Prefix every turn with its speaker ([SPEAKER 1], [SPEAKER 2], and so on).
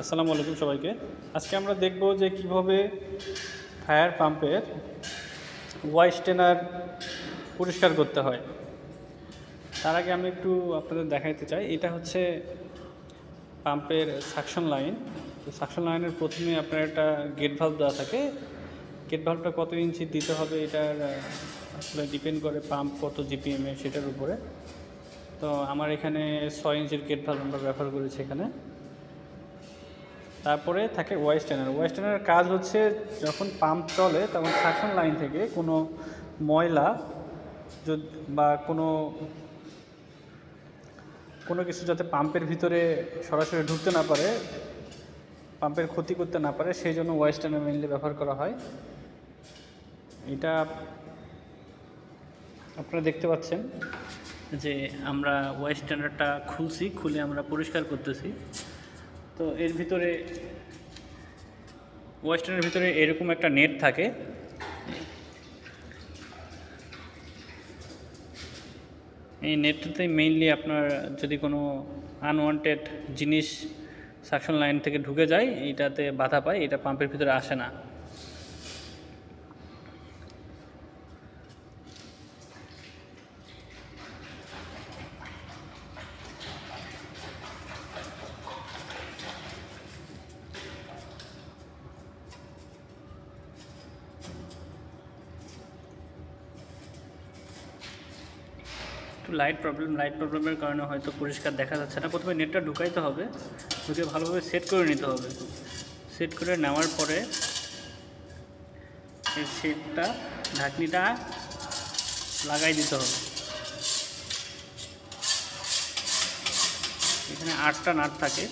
[SPEAKER 1] আসসালামু আলাইকুম সবাইকে। আজকে আমরা দেখব যে কিভাবে ফায়ার পাম্পের ওয়াই স্টেনার পরিষ্কার করতে হয়। তার আগে আমি একটু আপনাদের দেখাইতে চাই, এটা হচ্ছে পাম্পের সাকশন লাইন। তো সাকশন লাইনের প্রথমে আপনার একটা গেট ভাল্ব দেওয়া থাকে। গেট ভাল্বটা কত ইঞ্চি দিতে হবে এটার আসলে ডিপেন্ড করে পাম্প কত জিপিএমে সেটার উপরে। তো আমার এখানে 6 ইঞ্চির গেট ভাল্ব আমরা ব্যবহার করেছি এখানে। তারপরে থাকে ওয়াই স্টেনার। ওয়াই স্টেনারের কাজ হচ্ছে যখন পাম্প চলে তখন সাকশন লাইন থেকে কোনো ময়লা বা কোনো কিছু যাতে পাম্পের ভিতরে সরাসরি ঢুকতে না পারে, পাম্পের ক্ষতি করতে না পারে, সেই জন্য ওয়াই স্টেনার মেইনলি ব্যবহার করা হয়। এটা আপনারা দেখতে পাচ্ছেন যে আমরা ওয়াই স্টেনারটা খুলে আমরা পরিষ্কার করতেছি। তো এর ভিতরে ওয়েস্টার্নের ভিতরে এরকম একটা নেট থাকে। এই নেটটাতে মেইনলি আপনার যদি কোনো আনওয়ান্টেড জিনিস সাকশন লাইন থেকে ঢুকে যায়, এইটাতে বাধা পায়, এটা পাম্পের ভিতরে আসে না। লাইট প্রবলেমের কারণে হয়তো পরিষ্কার দেখা যাচ্ছে না। প্রথমে নেটটা ঢুকাইতে হবে, ঢুকে ভালোভাবে সেট করে নিতে হবে। সেট করে নেওয়ার পরে এই সেটটা ঢাকনিটা লাগাই দিতে হবে। এখানে 8টা নাট থাকে।